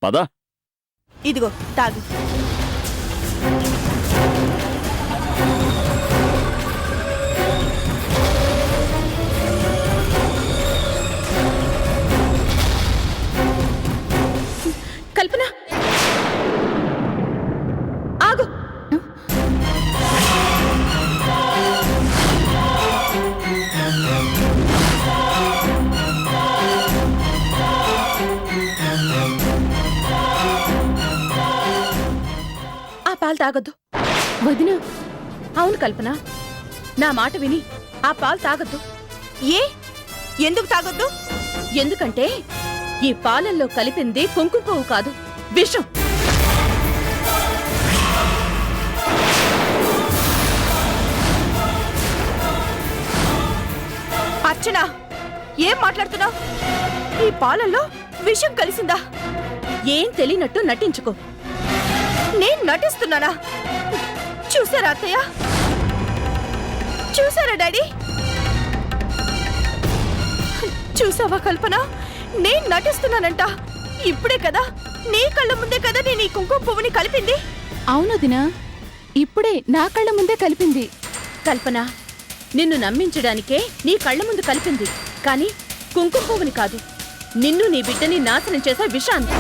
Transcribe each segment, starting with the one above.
పద. ఇదిగో తాగు. కల్పన ఆగు. ఆ పాలు తాగొద్దు. వదినా, అవును కల్పన, నా మాట విని ఆ పాలు తాగొద్దు. ఎందుకు తాగొద్దు? ఎందుకంటే ఈ పాలల్లో కలిపింది కుంకుమ పువ్వు కాదు, విషం. అర్చన, ఏం మాట్లాడుతున్నావు? ఈ పాలల్లో విషం కలిసిందా? ఏం తెలియనట్టు నటించుకో. నేను నటిస్తున్నానా? చూసారా అత్తయ్య? చూసారా డాడీ? చూసావా కల్పన, నేను నటిస్తున్నానంట. ఇప్పుడే కదా, నీ కళ్ళ ముందే కదా నేను ఈ కుంకుమ పువ్వుని కలిపింది. అవును వదినా, ఇప్పుడే నా కళ్ళ ముందే కలిపింది. కల్పన, నిన్ను నమ్మించడానికే నీ కళ్ళ ముందు కలిపింది, కానీ కుంకుమ పువ్వుని కాదు, నిన్ను నీ బిడ్డని నాశనం చేసే విషాన్ని.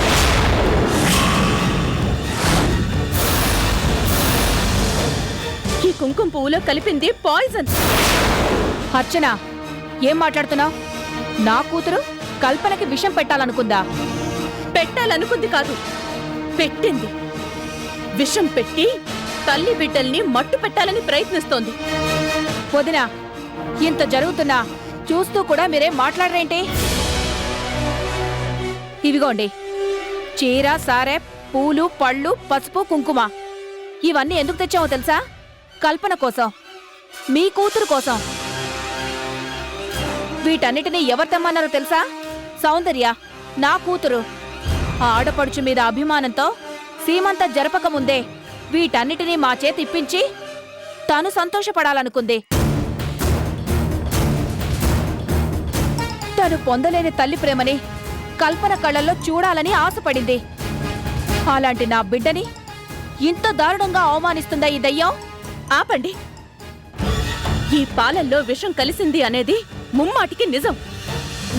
ఈ కుంకుమ పువ్వులో కలిపింది పాయిజన్. అర్చన, ఏం మాట్లాడుతున్నావు? నా కూతురు కల్పనకి విషం పెట్టాలనుకుందా? పెట్టాలనుకుంది కాదు, పెట్టింది. విషం పెట్టి తల్లి బిడ్డల్ని మట్టు పెట్టాలని ప్రయత్నిస్తోంది. వదినా, ఇంత జరుగుతున్నా చూస్తూ కూడా మీరేం మాట్లాడరేంటి? ఇవిగోండి, చీర, సారె, పూలు, పళ్ళు, పసుపు, కుంకుమ ఇవన్నీ ఎందుకు తెచ్చామో తెలుసా? కల్పన కోసం, మీ కూతురు కోసం. వీటన్నిటినీ ఎవరు తెమ్మన్నారో తెలుసా? సౌందర్య, నా కూతురు. ఆడపడుచు మీద అభిమానంతో సీమంత జరపకముందే వీటన్నిటినీ మా చేతి ఇప్పించి తాను సంతోషపడాలనుకుంది. తను పొందలేని తల్లి ప్రేమని కల్పన కళ్ళల్లో చూడాలని ఆశపడింది. అలాంటి నా బిడ్డని ఇంత దారుణంగా అవమానిస్తుందా ఈ దయ్యం? ఆపండి. ఈ పాలల్లో విషం కలిసింది అనేది ముమ్మాటికి నిజం.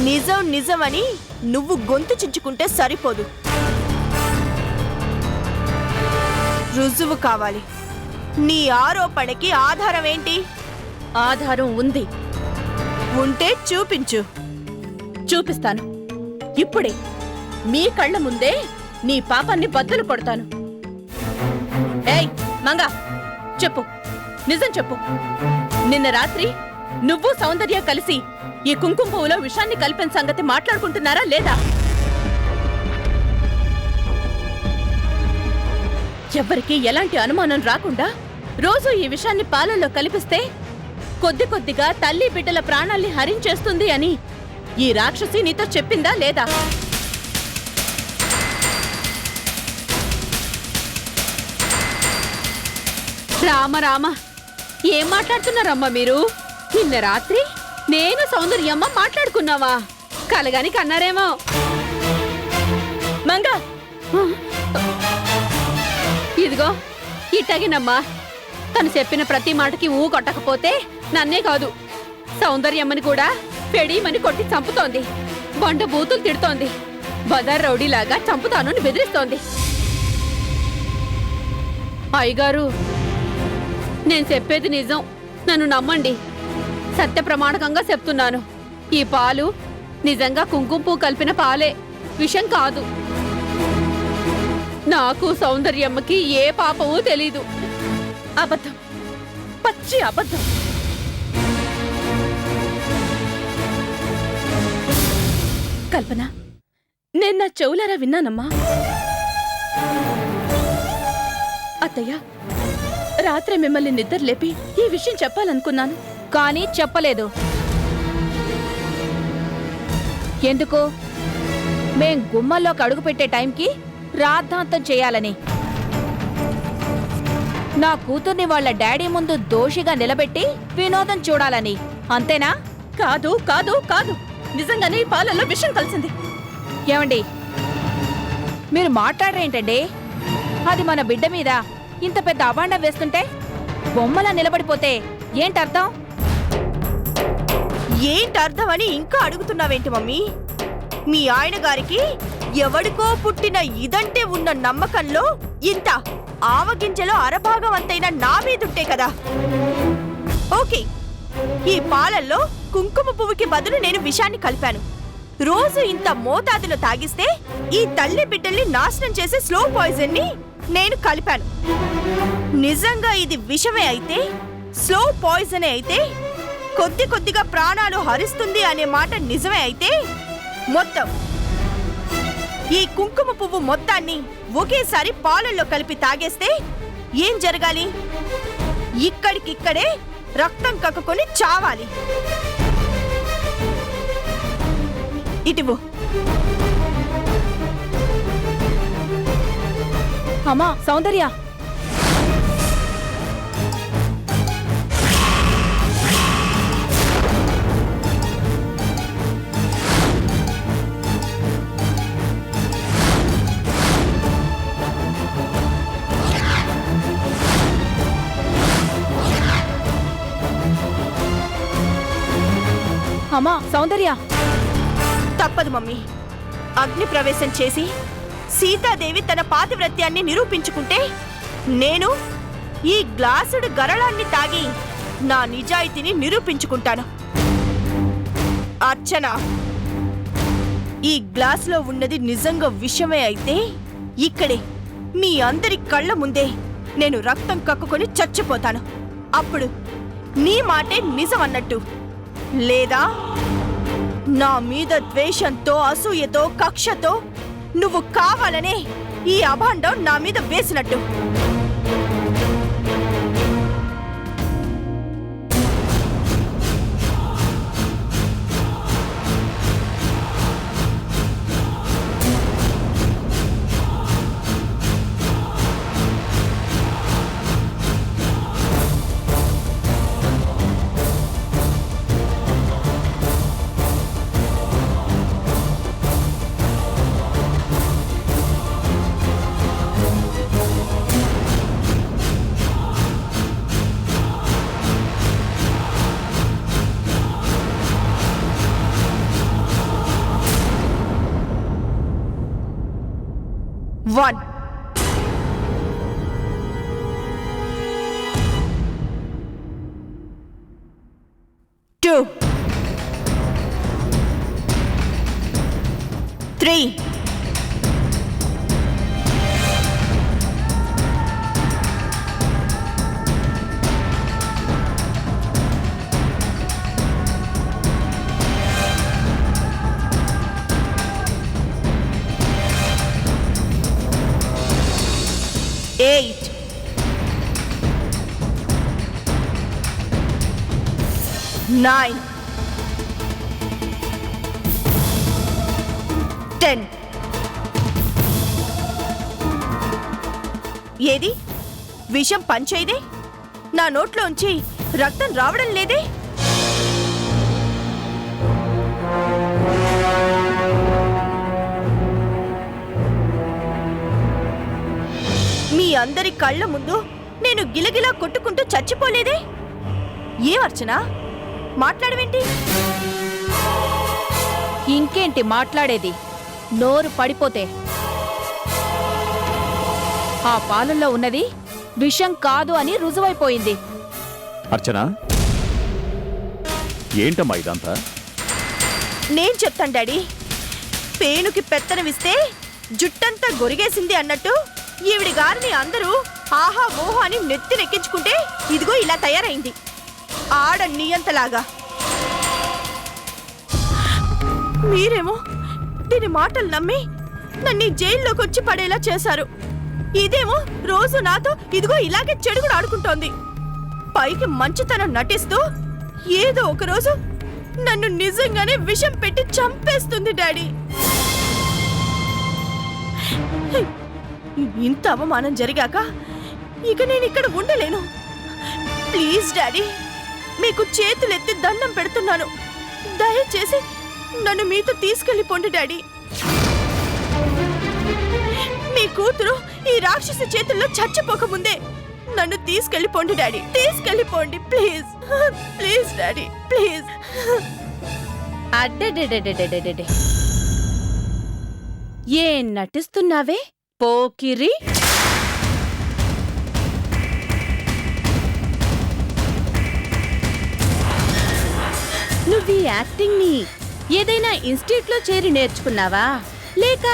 నిజం నిజమని నువ్వు గొంతు చించుకుంటే సరిపోదు, రుజువు కావాలి. నీ ఆరోపణకి ఆధారం ఏంటి? ఆధారం ఉంది, ఉంటే చూపించు. చూపిస్తాను. ఇప్పుడే మీ కళ్ళ ముందే నీ పాపాన్ని బద్దలు కొడతాను. ఏయ్ మంగా, చెప్పు, నిజం చెప్పు. నిన్న రాత్రి నువ్వు సౌందర్య కలిసి ఈ కుంకుమ పువ్వులో విషాన్ని కలిపిన సంగతి మాట్లాడుకుంటున్నారా లేదా? ఎవ్వరికి ఎలాంటి అనుమానం రాకుండా రోజు ఈ విషాన్ని పాలల్లో కలిపిస్తే కొద్ది కొద్దిగా తల్లి బిడ్డల ప్రాణాల్ని హరించేస్తుంది అని ఈ రాక్షసి నీతో చెప్పిందా లేదా? రామ రామ, ఏం మాట్లాడుతున్నారమ్మా మీరు? నిన్న రాత్రి నేను సౌందర్యమ్మ మాట్లాడుకున్నావా? కలగాని కన్నారేమో. మంగా, ఇదిగో ఇట్టగినమ్మా. తను చెప్పిన ప్రతి మాటకి ఊ కొట్టకపోతే నన్నే కాదు, సౌందర్యమ్మని కూడా పెడీమని కొట్టి చంపుతోంది. బండ బూతులు తిడుతోంది. బజార్ రౌడీలాగా చంపుతాను బెదిరిస్తోంది. అయ్యగారు, నేను చెప్పేది నిజం, నన్ను నమ్మండి. సత్య ప్రమాణకంగా చెప్తున్నాను. ఈ పాలు నిజంగా కుంకుమ పువ్వు కలిపిన పాలే, విషం కాదు. నాకు సౌందర్యమ్మకి ఏ పాపమూ తెలీదు. అబద్ధం, పచ్చి అబద్ధం. కల్పన, నేను నా చెవులారా విన్నానమ్మా. అత్తయ్య, రాత్రి మిమ్మల్ని నిద్ర లేపి ఈ విషయం చెప్పాలనుకున్నాను, కానీ చెప్పలేదు. ఎందుకు? మేం గుమ్మల్లోకి అడుగు పెట్టే టైంకి రాద్ధాంతం చేయాలని. నా కూతుర్ని వాళ్ళ డాడీ ముందు దోషిగా నిలబెట్టి వినోదం చూడాలని, అంతేనా? కాదు కాదు కాదు, నిజంగానే ఈ పాలలో విషం కలిసింది. ఏమండి, మీరు మాట్లాడరేంటండి? అది మన బిడ్డ మీద ఇంత పెద్ద అబాండం వేస్తుంటే బొమ్మలా నిలబడిపోతే ఏంటర్థం? ఏంటర్థం అని ఇంకా అడుగుతున్నావేంటి మమ్మీ? మీ ఆయన గారికి ఎవడికో పుట్టిన ఇదంటే ఉన్న నమ్మకంలో ఇంత ఆవగింజలో అరభాగం అంతైనా నా మీదుంటే కదా. ఓకే, ఈ పాలల్లో కుంకుమ పువ్వుకి బదులు నేను విషాన్ని కలిపాను. రోజు ఇంత మోతాదులో తాగిస్తే ఈ తల్లి బిడ్డల్ని నాశనం చేసే స్లో పాయిజన్ ని నేను కలిపాను. నిజంగా ఇది విషమే అయితే, స్లో పాయిజనే అయితే, కొద్ది కొద్దిగా ప్రాణాలు హరిస్తుంది అనే మాట నిజమే అయితే, మొత్తం ఈ కుంకుమ పువ్వు మొత్తాన్ని ఒకేసారి పాలల్లో కలిపి తాగేస్తే ఏం జరగాలి? ఇక్కడికిక్కడే రక్తం కక్కుకొని చావాలి. ఇటివు. అమ్మా సౌందర్య, అమ్మా సౌందర్య, తప్పదు మమ్మీ. అగ్ని ప్రవేశం చేసి సీతాదేవి తన పాతివ్రత్యాన్ని నిరూపించుకుంటే నేను ఈ గ్లాసుడు గరళాన్ని తాగి నా నిజాయితీని నిరూపించుకుంటాను. అర్చన, ఈ గ్లాసులో ఉన్నది నిజంగా విషమే అయితే ఇక్కడే మీ అందరి కళ్ళ ముందే నేను రక్తం కక్కుకొని చచ్చిపోతాను. అప్పుడు నీ మాటే నిజం అన్నట్టు. లేదా నా మీద ద్వేషంతో, అసూయతో, కక్షతో నువ్వు కావాలనే ఈ అభాండం నా మీద వేసినట్టు. One. Two. Three. Eight. 9. 10. ఏది విషం పంచేదే? నా నోట్లోంచి రక్తం రావడం లేదే? మీ అందరి కళ్ళ ముందు నేను గిలగిలా కొట్టుకుంటూ చచ్చిపోలేదే? ఏమర్చనా, మాట్లాడవేంటి? ఇంకేంటి మాట్లాడేది? నోరు పడిపోతే. ఆ పాలల్లో ఉన్నది విషం కాదు అని రుజువైపోయింది. అర్చన, ఏంటమ్మా ఇదంతా? నేను చెప్తాను డాడీ. పేనుకి పెత్తనమిస్తే జుట్టంతా గొరిగేసింది అన్నట్టు ఈవిడి గారిని అందరూ ఆహా ఓహో అని నెత్తినెక్కించుకుంటే ఇదిగో ఇలా తయారైంది, ఆడ నియంతలాగా. మీరేమో దీని మాటలు నమ్మి నన్ను జైల్లోకి వచ్చి పడేలా చేశారు. ఇదేమో రోజు నాతో ఇదిగో ఇలాగే చెడుగుడు ఆడుకుంటోంది. పైకి మంచితనం నటిస్తూ ఏదో ఒకరోజు నన్ను నిజంగానే విషం పెట్టి చంపేస్తుంది డాడీ. ఇంత అవమానం జరిగాక ఇక నేను ఇక్కడ ఉండలేను. ప్లీజ్ డాడీ, మీకు చేతులెత్తి దండం పెడుతున్నాను. దయచేసి నన్ను మీతో తీసుకెళ్ళిపోండి డాడీ. కూతురు ఈ రాక్షసి చేతుల్లో చచ్చిపోకముందే నన్ను తీసుకెళ్ళిపోండి డాడీ, తీసుకెళ్ళిపోండి ప్లీజ్, ప్లీజ్ డాడీ ప్లీజ్. అడ్డెడెడెడెడెడెడె ఏం నటిస్తున్నావే పోకిరి? నువ్వు ఈ యాక్టింగ్ ని ఏదైనా ఇన్స్టిట్యూట్ లో చేరి నేర్చుకున్నావా, లేక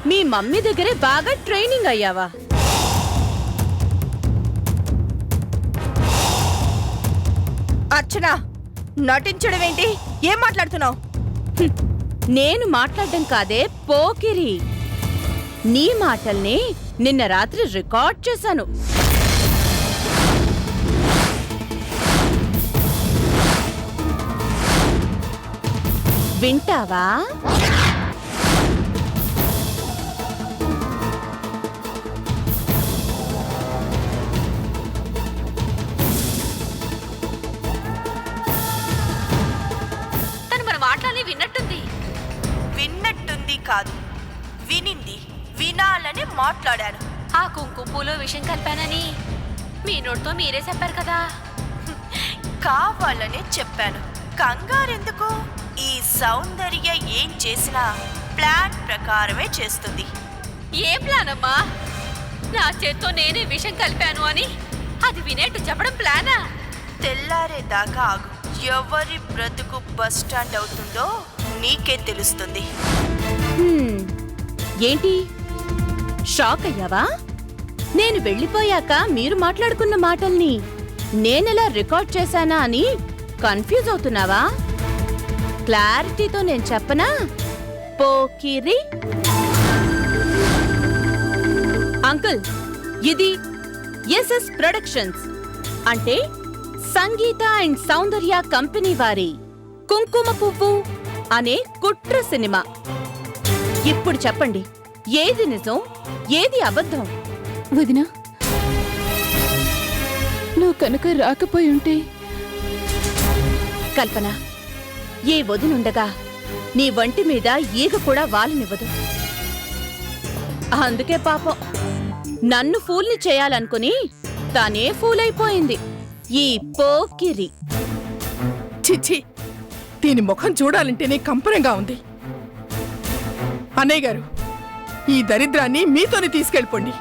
మీ మమ్మీ దగ్గరే బాగా ట్రైనింగ్ అయ్యావా? అర్చన, నటించడం ఏంటి? ఏం మాట్లాడుతున్నావు? నేను మాట్లాడడం కాదే పోకిరి, నీ మాటల్ని నిన్న రాత్రి రికార్డ్ చేశాను. వింటావా? తను మన మాటల్ని విన్నట్టుంది. విన్నట్టుంది కాదు, వినింది. వినాలని మాట్లాడాను. ఆ కుంకుమ పూలో విషయం కలిపానని మీ నోటితో మీరే చెప్పారు కదా. కావాలనే చెప్పాను. కంగారెందుకు? ఈ సౌందర్య ఏం చేసినా ప్లాన్ ప్రకారమే చేస్తుంది. ఏ ప్లాన్ అమ్మా? నా చేత్తో నేనే విషం కలిపాను అని అది వినేట్టు చెప్పడం ప్లానా? తెల్లారేదాకా ఆగు. ఎవరి బ్రతుకు బస్ స్టాండ్ అవుతుందో నీకే తెలుస్తుంది. ఏంటి షాక్ అయ్యావా? నేను వెళ్ళిపోయాక మీరు మాట్లాడుకున్న మాటల్ని నేనెలా రికార్డ్ చేశానా అని కన్ఫ్యూజ్ అవుతున్నావా? క్లారిటీతో నేను చెప్పనా పోకిరి? అంకుల్, ఇది ఎస్ఎస్ ప్రొడక్షన్స్ అంటే సంగీత అండ్ సౌందర్య కంపెనీ వారి కుంకుమ పువ్వు అనే కుట్ర సినిమా. ఇప్పుడు చెప్పండి, ఏది నిజం, ఏది అబద్ధం? వదినా, నువ్వు కనుక రాకపోయి ఉంటే. కల్పన, ఏ వదినుండగా నీ వంటి మీద ఈగ కూడా వాలనివ్వదు. అందుకే పాపం నన్ను ఫూల్ని చేయాలనుకుని తానే ఫూల్ అయిపోయింది ఈ పోకిరి. చిచ్చి, దీని ముఖం చూడాలంటేనే కంపరంగా ఉంది. అన్నయ్య గారు, ఈ దరిద్రాన్ని మీతోనే తీసుకెళ్ళిపోండి.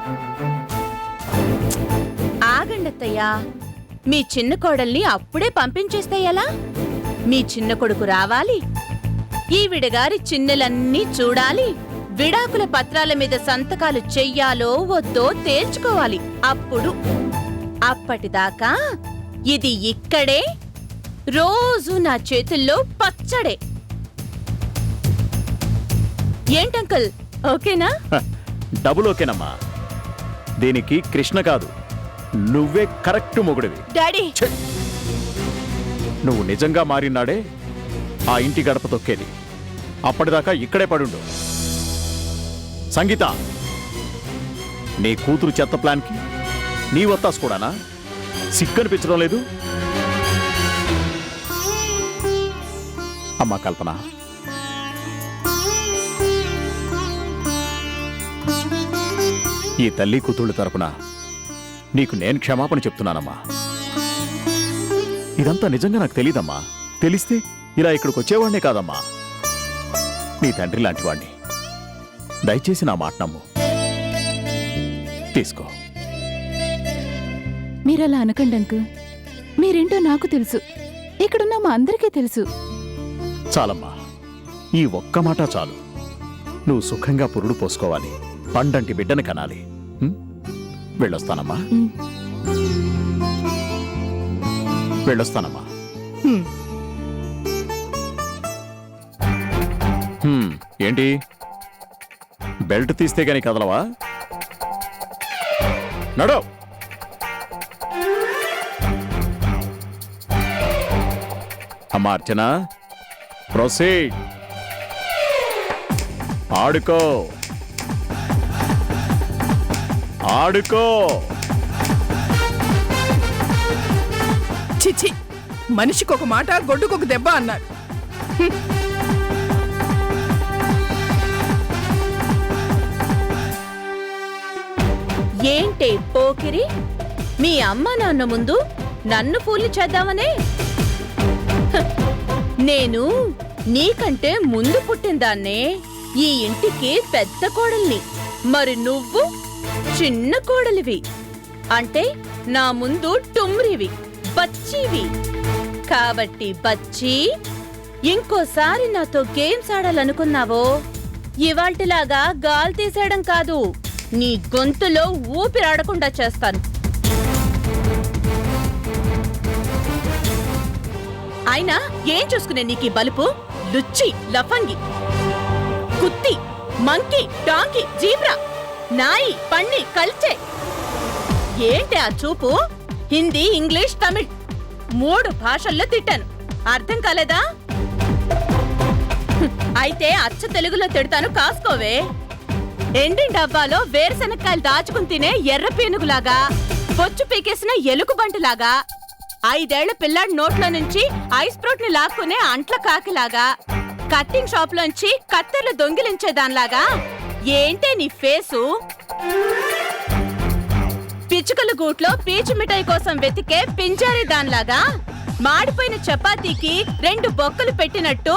ఆగండత్తయ్యా, మీ చిన్న కోడల్ని అప్పుడే పంపించేస్తే ఎలా? మీ చిన్న కొడుకు రావాలి, ఈవిడగారి చిన్నెలన్నీ చూడాలి, విడాకుల పత్రాల మీద సంతకాలు చెయ్యాలో వద్దో తేల్చుకోవాలి. అప్పటిదాకా ఇది ఇక్కడే రోజు నా చేతుల్లో పచ్చడే. ఏంటంకుల్, ఓకేనా? డబుల్ ఓకేనమ్మా. దీనికి కృష్ణ కాదు, నువ్వే కరెక్ట్ మొగుడివి. డాడీ, ఛే! నువ్వు నిజంగా మారినాడే ఆ ఇంటి గడప తొక్కేది. అప్పటిదాకా ఇక్కడే పడుండు. సంగీత, నీ కూతురు చెత్త ప్లాన్కి నీ వత్తాసు కూడానా? సిగ్గనిపించడం లేదు? అమ్మా కల్పన, ఈ తల్లి కూతుళ్ళ తరపున నీకు నేను క్షమాపణ చెప్తున్నానమ్మా. ఇదంతా నిజంగా నాకు తెలీదమ్మా. తెలిస్తే ఇలా ఇక్కడికి వచ్చేవాడినే కాదమ్మా. నీ తండ్రి లాంటి వాణ్ణి. దయచేసి నా మాట నమ్ము. తీసుకో. మీరలా అనకండి అంకుల్. మీరేంటో నాకు తెలుసు, ఇక్కడున్న మా అందరికీ తెలుసు. చాలమ్మా, ఈ ఒక్క మాట చాలు. నువ్వు సుఖంగా పురుడు పోసుకోవాలి, పండంటి బిడ్డను కనాలి. వెళ్ళొస్తానమ్మా. వెళ్ళొస్తానమ్మా. ఏంటి, బెల్ట్ తీస్తే గాని కదలవా? నడో. అమ్మా అర్చన, ప్రొసీడ్. ఆడుకో ఆడుకో. చిచ్చి, మనిషికొక మాట గొడ్డుకొక దెబ్బ అన్నారు. ఏంటే పోకిరి, మీ అమ్మ నాన్న ముందు నన్ను ఫూల్ని చేద్దామనే? హ, నేను నీకంటే ముందు పుట్టిందాన్నే, ఈ ఇంటికి పెద్ద కోడల్ని. మరి నువ్వు చిన్న కోడలివి. అంటే నా ముందు టుమ్రివి, బచ్చివి. కాబట్టి బచ్చి, ఇంకోసారి నాతో గేమ్స్ ఆడాలనుకున్నావో ఇవాల్టిలాగా గాలి తీసేయడం కాదు, నీ గొంతులో ఊపిరాడకుండా చేస్తాను. అయినా ఏం చూసుకునే నీకీ బలుపు? లుచ్చి, లఫంగి, కుత్తి, మంకీ, డాంకీ, జీబ్రా, నాయి, పన్ని, కల్చే. ఏంటి ఆ చూపు? హిందీ, ఇంగ్లీష్, తమిళ్ 3 భాషల్లో తిట్టాను. అర్థం కాలేదా? అయితే అచ్చ తెలుగులో తిడతాను, కాసుకోవే. ఎండిన డబ్బాలో వేరుశనక్కాయలు దాచుకుని తినే ఎర్ర పీనుగులాగా, బొచ్చు పీకేసిన ఎలుగుబంటిలాగా, 5 ఏళ్ల పిల్లాడి నోట్లో నుంచి ఐస్ ఫ్రూట్ ని లాక్కునే అంట్ల కాకిలాగా, కట్టింగ్ షాప్ లోంచి కత్తెర్లు దొంగిలించేదాన్లాగా ఏంటే నీ ఫేసు? పిచ్చుకల గూట్లో పీచు మిఠాయి కోసం వెతికే పింజారీ దాన్లాగా, మాడిపోయిన చపాతీకి 2 బొక్కలు పెట్టినట్టు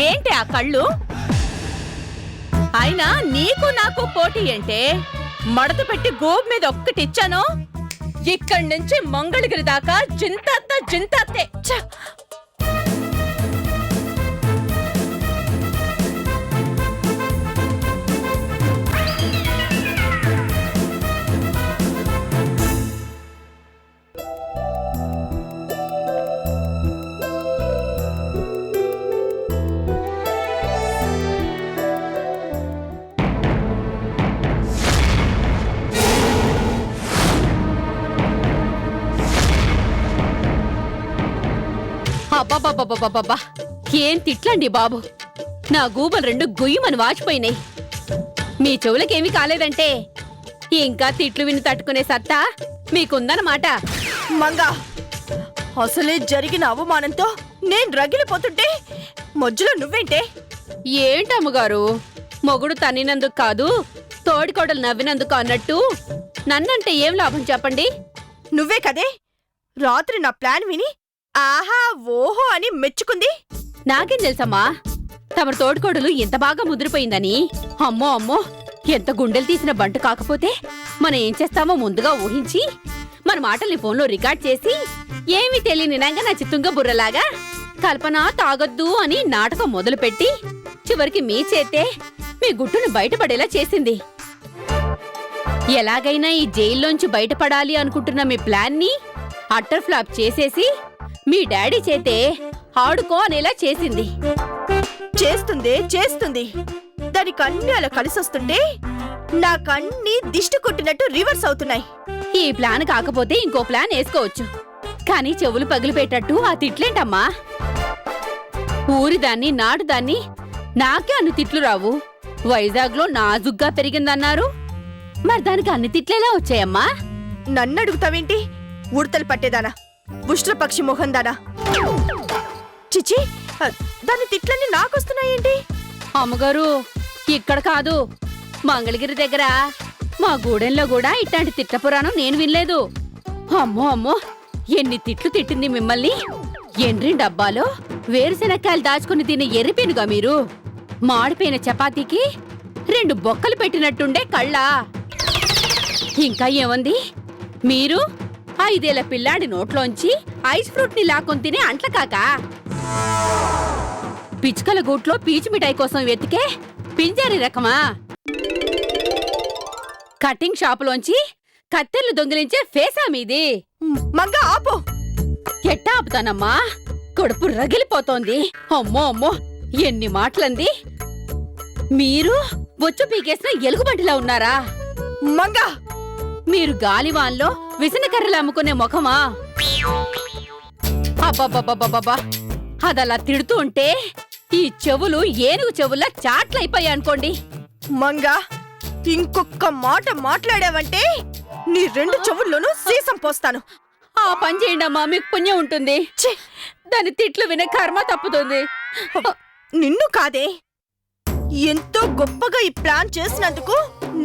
ఏంటి ఆ కళ్ళు? అయినా నీకు నాకు పోటీ ఏంటే? మడత పెట్టి గోబు మీద ఒక్కటిచ్చాను, ఇక్కడి నుంచి మంగళగిరి దాకా జింతాత్త జింతాత్తే. ఛ! అబ్బబ్బబ్బబ్బబ్బబ్బా! ఏం తిట్లండి బాబు, నా గూబలు 2 గుయ్యమని వాచిపోయినాయి. మీ చెవులకేమీ కాలేదంటే ఇంకా తిట్లు విని తట్టుకునే సత్తా మీకుందన్నమాట. మంగా, అసలే జరిగిన అవమానంతో నేను రగిలిపోతుంటే మధ్యలో నువ్వేంటే? ఏంటమ్మగారు, మొగుడు తన్నినందుకు కాదు తోడికోడలు నవ్వినందుకు అన్నట్టు నన్నంటే ఏం లాభం చెప్పండి? నువ్వే కదే రాత్రి నా ప్లాన్ విని ఆహా ఓహో అని మెచ్చుకుంది. నాకేం తెలుసమ్మా తమరు తోడికోడలు ఎంత బాగా ముదిరిపోయిందని. అమ్మో అమ్మో, ఎంత గుండెలు తీసిన బంటు కాకపోతే మనం ఏం చేస్తామో ముందుగా ఊహించి మన మాటల్ని ఫోన్లో రికార్డ్ చేసి ఏమీ తెలియని నచ్చి తుంగ బుర్రలాగా కల్పన తాగొద్దు అని నాటకం మొదలుపెట్టి చివరికి మీ చేతే మీ గుట్టును బయటపడేలా చేసింది. ఎలాగైనా ఈ జైల్లోంచి బయటపడాలి అనుకుంటున్న మీ ప్లాన్ని అట్టర్ ఫ్లాప్ చేసేసి మీ డాడీ చేతే ఆడుకో అనేలా చేసింది. చేస్తుంది. దానికన్నీ అలా కలిసొస్తుంటే నాకన్నీ దిష్టి కొట్టినట్టు రివర్స్ అవుతున్నాయి. ఈ ప్లాన్ కాకపోతే ఇంకో ప్లాన్ వేసుకోవచ్చు, కానీ చెవులు పగిలిపెట్టట్టు ఆ తిట్లేంటమ్మా? ఊరిదాన్ని నాటుదాన్ని నాకే అన్ని తిట్లు రావు. వైజాగ్లో నాజుగ్గా పెరిగిందన్నారు, మరి దానికి అన్ని తిట్లేలా వచ్చాయమ్మా? నన్నడుగుతావేంటి? ఉడతలు పట్టేదానా, ఉష్ట్రపక్షి మొహం దానా? చిచి, దాని తిట్లన్నీ నాకొస్తున్నాయేంటి? అమ్మగారు, ఇక్కడ కాదు మంగళగిరి దగ్గర మా గూడెంలో కూడా ఇట్లాంటి తిట్ల పురాణం నేను వినలేదు. అమ్మో అమ్మో, ఎన్ని తిట్లు తిట్టింది మిమ్మల్ని. ఎండ్రి డబ్బాలో వేరుశెనక్కాయలు దాచుకుని తినే ఎర్రిపోయినగా మీరు. మాడిపోయిన చపాతీకి 2 బొక్కలు పెట్టినట్టుండే కళ్ళా. ఇంకా ఏమంది? మీరు 5 ఏళ్ల పిల్లాడి నోట్లోంచి ఐస్ ఫ్రూట్ ని లాక్కొని తినే అంట్ల కాక, పిచ్చుకల గూట్లో పీచు మిఠాయి కోసం వెతికే పింజారీ రకమా, కటింగ్ షాపులోంచి కత్తెర్లు దొంగిలించే ఫేసా మీది. మంగా ఆపో. ఎట్టా ఆపుతానమ్మా, కడుపు రగిలిపోతోంది. అమ్మో అమ్మో, ఎన్ని మాటలంది. మీరు బొచ్చు పీకేసిన ఎలుగుబంటిలా ఉన్నారా? మంగా, మీరు గాలివాన్లో విసనకర్రలు అమ్ముకునే ముఖమా? అబ్బబ్బబ్బబ్బబ్బా, అదలా తిడుతూ ఉంటే ఈ చెవులు ఏనుగు చెవుల్లా చాట్లయిపోయాయనుకోండి. మంగా, ఇంకొక్క మాట మాట్లాడావంటే నీ 2 చెవుల్లోనూ సీసం పోస్తాను. ఆ పని చేయండి అమ్మా, మీకు పుణ్యం ఉంటుంది. దాని తిట్లు వినే కర్మ తప్పుతుంది. నిన్ను కాదే, ఎంతో గొప్పగా ఈ ప్లాన్ చేసినందుకు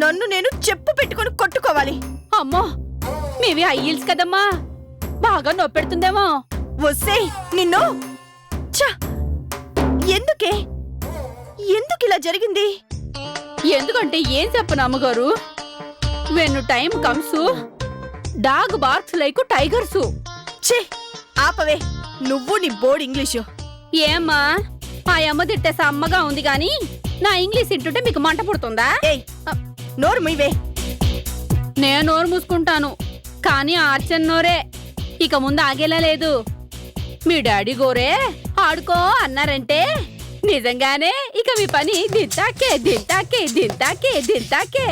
నన్ను నేను చెప్పు పెట్టుకుని కొట్టుకోవాలి. అమ్మో మీవి అయ్యిల్స్ కదమ్మా, బాగా నొప్పెడుతుందేమో. వస్తే నిన్ను ఛ! ఎందుకే ఎందుకు ఇలా జరిగింది? ఎందుకంటే ఏం చెప్పను అమ్మగారు, వెన్ను టైం కమ్సు డాగ్ బార్క్స్ లైక్ టైగర్సు. ఛే ఆపవే, నువ్వు నీ బోర్డ్ ఇంగ్లీషు. ఏమ్మా ఆ అమ్మ తిట్టే సమ్మగా ఉంది గాని నా ఇంగ్లీష్ తింటుంటే మీకు మంట పుడుతుందా? ఏయ్ నోరు మీవే. నేను నోరు మూసుకుంటాను, కానీ ఆర్చన్ నోరే ఇక ముందు ఆగేలా లేదు. మీ డాడీ గోరే ఆడుకో అన్నారంటే నిజంగానే ఇక మీ పని దింతాకే దింతాకే దింతాకే దింతాకే.